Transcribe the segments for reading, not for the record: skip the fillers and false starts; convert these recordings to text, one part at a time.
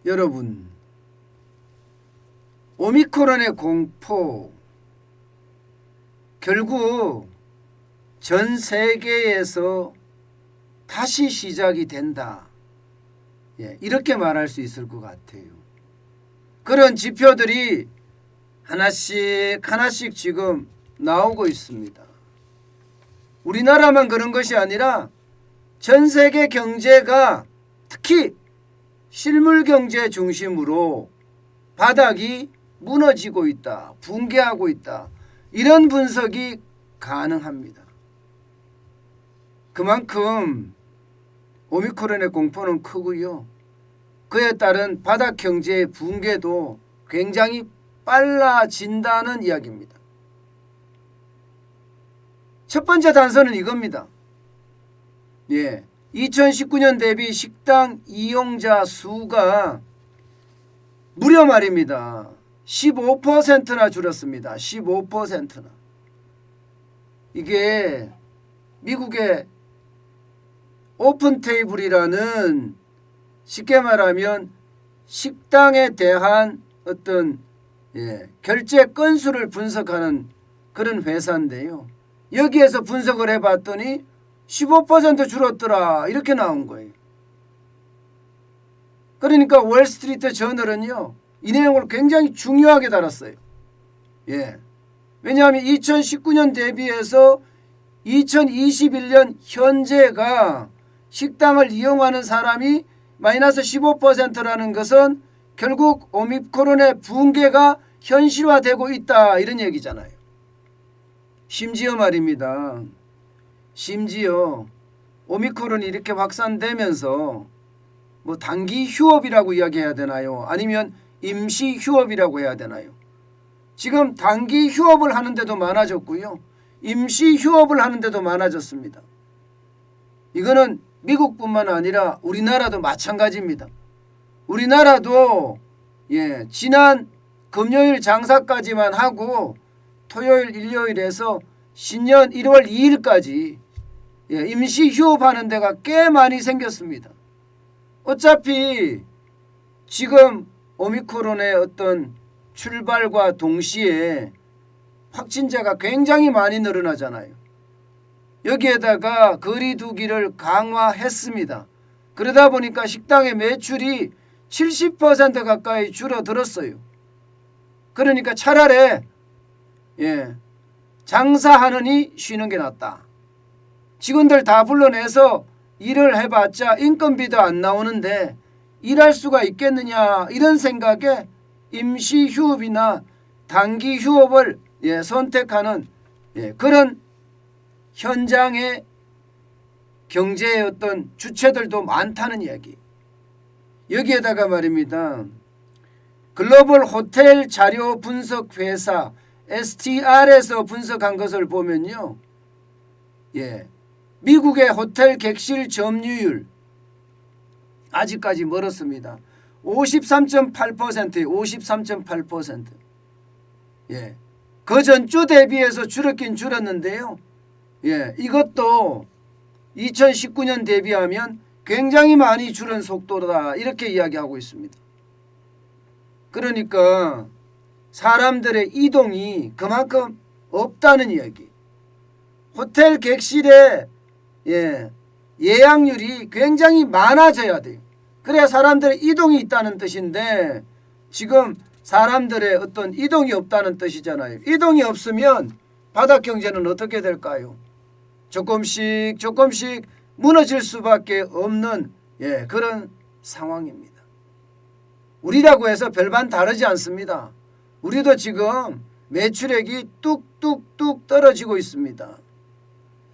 여러분, 오미크론의 공포 결국 전 세계에서 다시 시작이 된다. 이렇게 말할 수 있을 것 같아요. 그런 지표들이 하나씩 지금 나오고 있습니다. 우리나라만 그런 것이 아니라 전 세계 경제가 특히 실물 경제 중심으로 바닥이 무너지고 있다, 붕괴하고 있다, 이런 분석이 가능합니다. 그만큼 오미크론의 공포는 크고요. 그에 따른 바닥 경제의 붕괴도 굉장히 빨라진다는 이야기입니다. 첫 번째 단서는 이겁니다. 2019년 대비 식당 이용자 수가 무려 말입니다. 15%나 줄었습니다. 15%나. 이게 미국의 오픈 테이블이라는, 쉽게 말하면 식당에 대한 어떤 결제 건수를 분석하는 그런 회사인데요. 여기에서 분석을 해봤더니 15% 줄었더라, 이렇게 나온 거예요. 그러니까 월스트리트 저널은요, 이 내용을 굉장히 중요하게 다뤘어요. 왜냐하면 2019년 대비해서 2021년 현재가 식당을 이용하는 사람이 마이너스 15%라는 것은 결국 오미크론의 붕괴가 현실화되고 있다, 이런 얘기잖아요. 심지어 말입니다. 심지어 오미크론이 이렇게 확산되면서 뭐 단기 휴업이라고 이야기해야 되나요? 아니면 임시 휴업이라고 해야 되나요? 지금 단기 휴업을 하는 데도 많아졌고요. 임시 휴업을 하는 데도 많아졌습니다. 이거는 미국뿐만 아니라 우리나라도 마찬가지입니다. 우리나라도 지난 금요일 장사까지만 하고 토요일, 일요일에서 신년 1월 2일까지 임시 휴업하는 데가 꽤 많이 생겼습니다. 어차피 지금 오미크론의 어떤 출발과 동시에 확진자가 굉장히 많이 늘어나잖아요. 여기에다가 거리 두기를 강화했습니다. 그러다 보니까 식당의 매출이 70% 가까이 줄어들었어요. 그러니까 차라리 장사하느니 쉬는 게 낫다. 직원들 다 불러내서 일을 해봤자 인건비도 안 나오는데 일할 수가 있겠느냐, 이런 생각에 임시 휴업이나 단기 휴업을 선택하는 그런 현장의 경제의 어떤 주체들도 많다는 이야기. 여기에다가 말입니다. 글로벌 호텔 자료 분석 회사 STR에서 분석한 것을 보면요. 미국의 호텔 객실 점유율 아직까지 멀었습니다. 53.8%예요. 53.8%. 그 전주 대비해서 줄었긴 줄었는데요. 이것도 2019년 대비하면 굉장히 많이 줄은 속도다, 이렇게 이야기하고 있습니다. 그러니까 사람들의 이동이 그만큼 없다는 이야기. 호텔 객실의 예약률이 굉장히 많아져야 돼요. 그래야 사람들의 이동이 있다는 뜻인데 지금 사람들의 어떤 이동이 없다는 뜻이잖아요. 이동이 없으면 바닥 경제는 어떻게 될까요? 조금씩 무너질 수밖에 없는 그런 상황입니다. 우리라고 해서 별반 다르지 않습니다. 우리도 지금 매출액이 뚝뚝뚝 떨어지고 있습니다.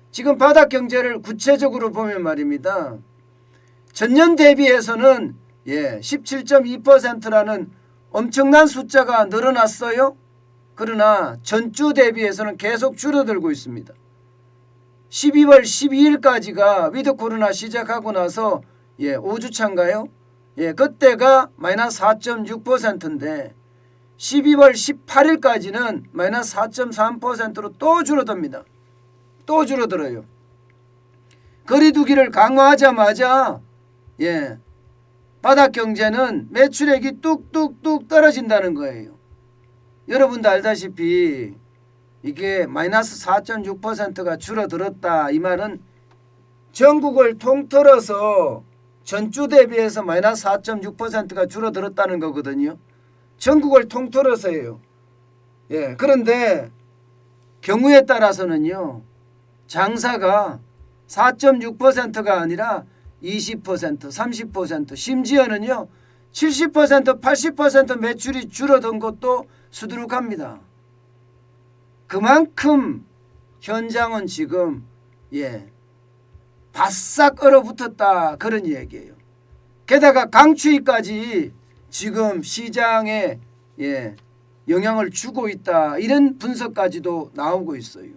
지금 바닥 경제를 구체적으로 보면 말입니다. 전년 대비해서는 17.2%라는 엄청난 숫자가 늘어났어요. 그러나 전주 대비해서는 계속 줄어들고 있습니다. 12월 12일까지가 위드 코로나 시작하고 나서 5주차인가요? 그때가 마이너스 4.6%인데 12월 18일까지는 마이너스 4.3%로 또 줄어듭니다. 또 줄어들어요. 거리 두기를 강화하자마자 바닥 경제는 매출액이 뚝뚝뚝 떨어진다는 거예요. 여러분도 알다시피 이게 마이너스 4.6%가 줄어들었다. 이 말은 전국을 통틀어서 전주 대비해서 마이너스 4.6%가 줄어들었다는 거거든요. 전국을 통틀어서예요. 예, 그런데 경우에 따라서는요, 장사가 4.6%가 아니라 20%, 30%, 심지어는요 70%, 80% 매출이 줄어든 것도 수두룩합니다. 그만큼 현장은 지금 바싹 얼어붙었다, 그런 얘기예요. 게다가 강추위까지 지금 시장에 영향을 주고 있다, 이런 분석까지도 나오고 있어요.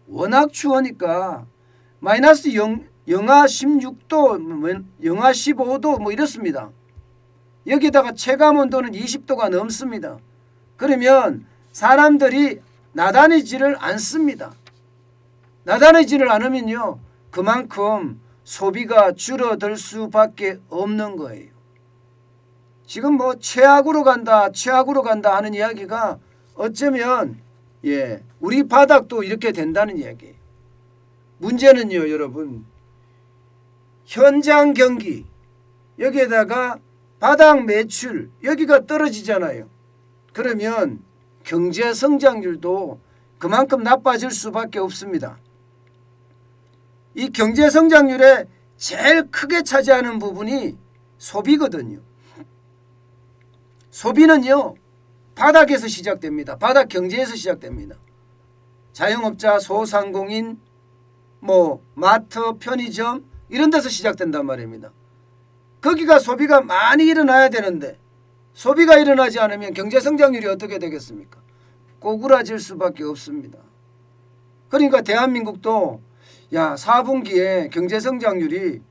워낙 추우니까 마이너스 영하 16도, 영하 15도 뭐 이렇습니다. 여기다가 체감온도는 20도가 넘습니다. 그러면 사람들이 나다니지를 않습니다. 나다니지를 않으면요, 그만큼 소비가 줄어들 수밖에 없는 거예요. 지금 뭐 최악으로 간다, 최악으로 간다 하는 이야기가 어쩌면 우리 바닥도 이렇게 된다는 이야기예요. 문제는요, 여러분, 현장 경기, 여기에다가 바닥 매출, 여기가 떨어지잖아요. 그러면 경제 성장률도 그만큼 나빠질 수밖에 없습니다. 이 경제 성장률에 제일 크게 차지하는 부분이 소비거든요. 소비는요, 바닥에서 시작됩니다. 바닥 경제에서 시작됩니다. 자영업자, 소상공인, 마트, 편의점 이런 데서 시작된단 말입니다. 거기가 소비가 많이 일어나야 되는데 소비가 일어나지 않으면 경제 성장률이 어떻게 되겠습니까? 꼬꾸라질 수밖에 없습니다. 그러니까 대한민국도 4분기에 경제 성장률이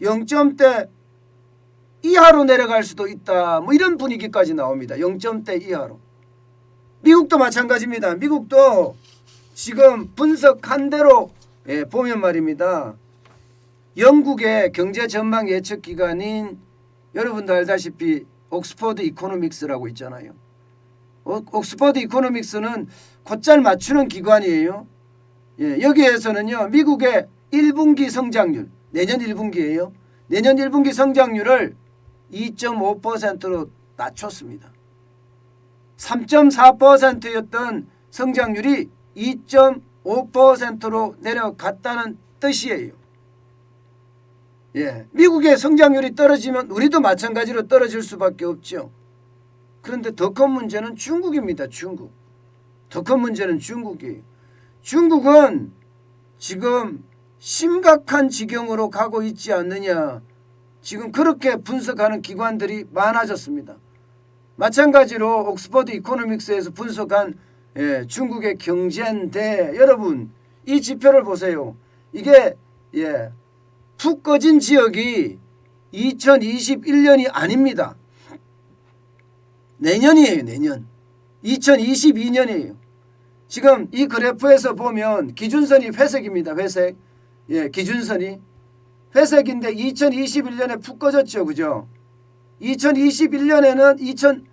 0점대 이하로 내려갈 수도 있다, 이런 분위기까지 나옵니다. 0점대 이하로. 미국도 마찬가지입니다. 미국도 지금 분석한 대로 보면 말입니다, 영국의 경제 전망 예측 기관인, 여러분도 알다시피 옥스퍼드 이코노믹스라고 있잖아요. 옥스퍼드 이코노믹스는 곧잘 맞추는 기관이에요. 여기에서는요, 미국의 1분기 성장률, 내년 1분기예요. 내년 1분기 성장률을 2.5%로 낮췄습니다. 3.4%였던 성장률이 2.5%로 내려갔다는 뜻이에요. 미국의 성장률이 떨어지면 우리도 마찬가지로 떨어질 수밖에 없죠. 그런데 더 큰 문제는 중국입니다. 중국. 더 큰 문제는 중국이에요. 중국은 지금 심각한 지경으로 가고 있지 않느냐, 지금 그렇게 분석하는 기관들이 많아졌습니다. 마찬가지로 옥스퍼드 이코노믹스에서 분석한 중국의 경제인데, 여러분 이 지표를 보세요. 이게 푹 꺼진 지역이 2021년이 아닙니다. 내년이에요. 내년 2022년이에요. 지금 이 그래프에서 보면 기준선이 회색입니다. 회색. 기준선이 회색인데 2021년에 푹 꺼졌죠. 그죠? 2021년에는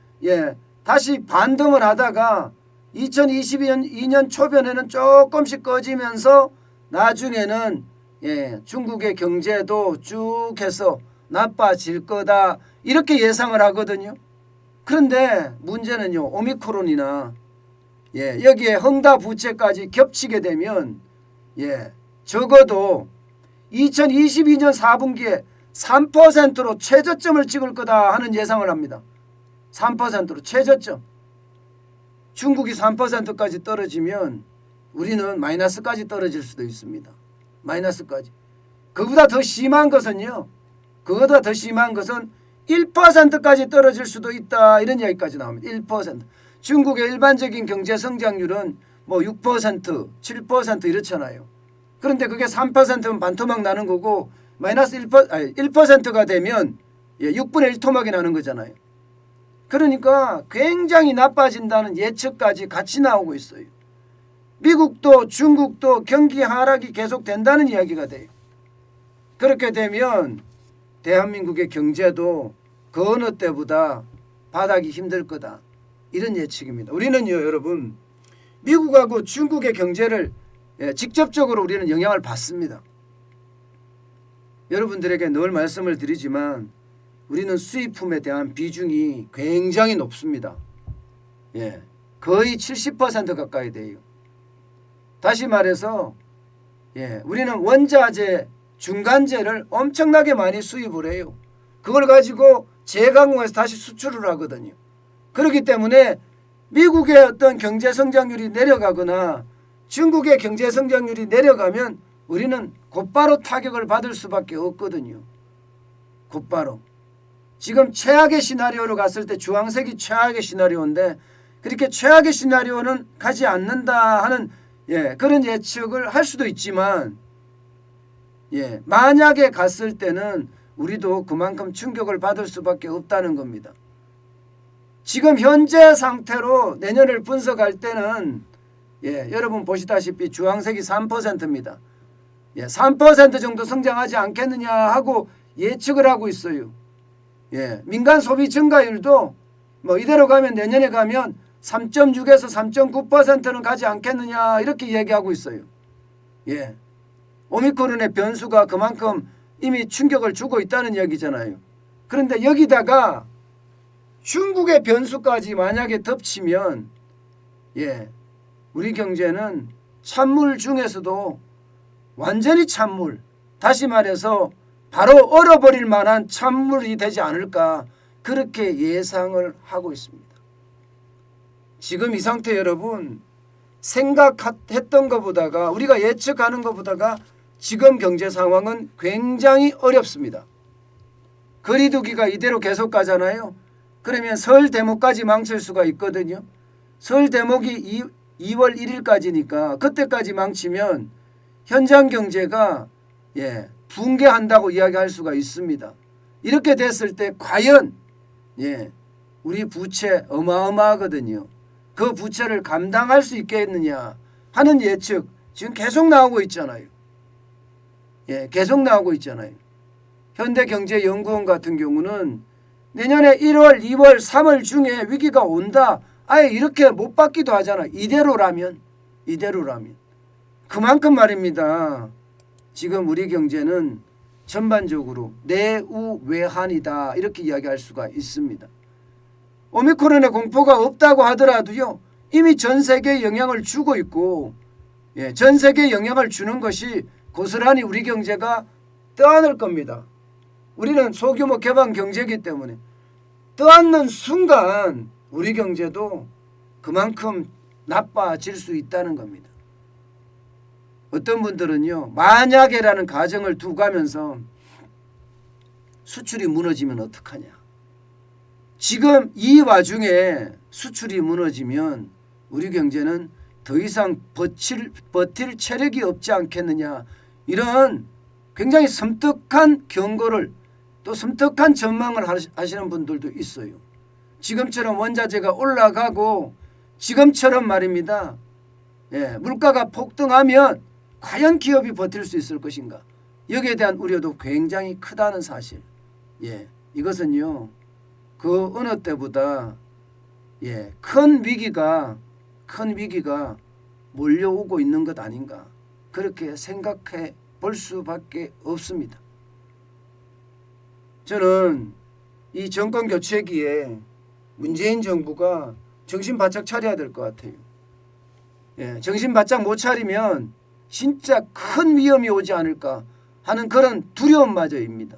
다시 반등을 하다가 2022년 초변에는 조금씩 꺼지면서 나중에는 중국의 경제도 쭉 해서 나빠질 거다, 이렇게 예상을 하거든요. 그런데 문제는요, 오미크론이나 여기에 헝다 부채까지 겹치게 되면 적어도 2022년 4분기에 3%로 최저점을 찍을 거다 하는 예상을 합니다. 3%로 최저점. 중국이 3%까지 떨어지면 우리는 마이너스까지 떨어질 수도 있습니다. 마이너스까지. 그보다 더 심한 것은요, 1%까지 떨어질 수도 있다, 이런 이야기까지 나옵니다. 1%. 중국의 일반적인 경제 성장률은 6%, 7% 이렇잖아요. 그런데 그게 3%면 반토막 나는 거고, 마이너스 1%가 되면 6분의 1 토막이 나는 거잖아요. 그러니까 굉장히 나빠진다는 예측까지 같이 나오고 있어요. 미국도 중국도 경기 하락이 계속된다는 이야기가 돼요. 그렇게 되면 대한민국의 경제도 그 어느 때보다 바닥이 힘들 거다. 이런 예측입니다. 우리는요 여러분 미국하고 중국의 경제를 직접적으로 우리는 영향을 받습니다. 여러분들에게 늘 말씀을 드리지만 우리는 수입품에 대한 비중이 굉장히 높습니다. 거의 70% 가까이 돼요. 다시 말해서 우리는 원자재, 중간재를 엄청나게 많이 수입을 해요. 그걸 가지고 재가공해서 다시 수출을 하거든요. 그렇기 때문에 미국의 어떤 경제 성장률이 내려가거나 중국의 경제 성장률이 내려가면 우리는 곧바로 타격을 받을 수밖에 없거든요. 곧바로. 지금 최악의 시나리오로 갔을 때 주황색이 최악의 시나리오인데 그렇게 최악의 시나리오는 가지 않는다 하는 그런 예측을 할 수도 있지만 만약에 갔을 때는 우리도 그만큼 충격을 받을 수밖에 없다는 겁니다. 지금 현재 상태로 내년을 분석할 때는 여러분 보시다시피 주황색이 3%입니다. 3% 정도 성장하지 않겠느냐 하고 예측을 하고 있어요. 민간 소비 증가율도 뭐 이대로 가면 내년에 가면 3.6에서 3.9%는 가지 않겠느냐 이렇게 얘기하고 있어요. 오미크론의 변수가 그만큼 이미 충격을 주고 있다는 얘기잖아요. 그런데 여기다가 중국의 변수까지 만약에 덮치면 우리 경제는 찬물 중에서도 완전히 찬물, 다시 말해서 바로 얼어버릴 만한 찬물이 되지 않을까 그렇게 예상을 하고 있습니다. 지금 이 상태 여러분 생각했던 것보다가 우리가 예측하는 것보다가 지금 경제 상황은 굉장히 어렵습니다. 거리두기가 이대로 계속 가잖아요. 그러면 설 대목까지 망칠 수가 있거든요. 설 대목이 2월 1일까지니까 그때까지 망치면 현장 경제가 붕괴한다고 이야기할 수가 있습니다. 이렇게 됐을 때 과연 우리 부채 어마어마하거든요. 그 부채를 감당할 수 있겠느냐 하는 예측 지금 계속 나오고 있잖아요. 계속 나오고 있잖아요. 현대경제연구원 같은 경우는 내년에 1월, 2월, 3월 중에 위기가 온다. 아예 이렇게 못 받기도 하잖아요. 이대로라면. 그만큼 말입니다. 지금 우리 경제는 전반적으로 내우외환이다 이렇게 이야기할 수가 있습니다. 오미크론의 공포가 없다고 하더라도요. 이미 전 세계에 영향을 주고 있고 전 세계에 영향을 주는 것이 고스란히 우리 경제가 떠안을 겁니다. 우리는 소규모 개방 경제이기 때문에 떠안는 순간 우리 경제도 그만큼 나빠질 수 있다는 겁니다. 어떤 분들은요. 만약에라는 가정을 두고 가면서 수출이 무너지면 어떡하냐. 지금 이 와중에 수출이 무너지면 우리 경제는 더 이상 버틸 체력이 없지 않겠느냐. 이런 굉장히 섬뜩한 경고를 또 섬뜩한 전망을 하시는 분들도 있어요. 지금처럼 원자재가 올라가고 지금처럼 말입니다. 물가가 폭등하면 과연 기업이 버틸 수 있을 것인가. 여기에 대한 우려도 굉장히 크다는 사실. 이것은요. 그 어느 때보다 큰 위기가 몰려오고 있는 것 아닌가. 그렇게 생각해 볼 수밖에 없습니다. 저는 이 정권 교체기에 문재인 정부가 정신 바짝 차려야 될 것 같아요. 정신 바짝 못 차리면 진짜 큰 위험이 오지 않을까 하는 그런 두려움마저입니다.